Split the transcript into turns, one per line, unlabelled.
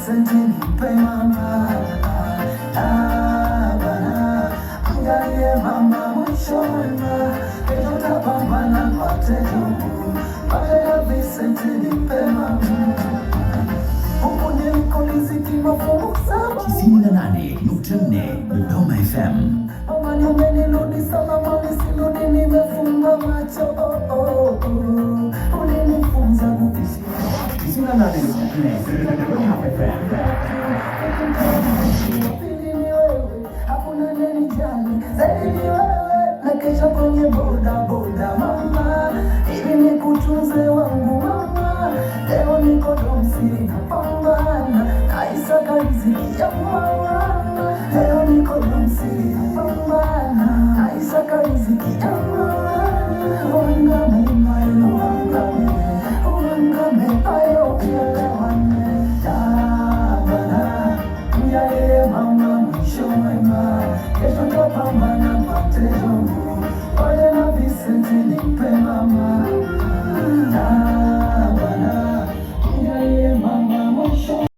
Vincent nipe mama, bana angalie mama mwisho mwema, kesho tapambana pate jobu, pale Vincent nipe mama. Huku niliko riziki mafungu
98.4 Dodoma FM.
Mama nimenirudi salama, nisirudi nimefunga macho, ulinifunza kuishi
98.4 Dodoma FM.
Hakuna anyenijali zaidi ni wewe, na kesha kwenye boda boda mama, ili nikutunze wangu mama. Leo niko domsi napambana, naisaka riziki ya mama. Leo niko domsi napambana, naisaka riziki ya mama.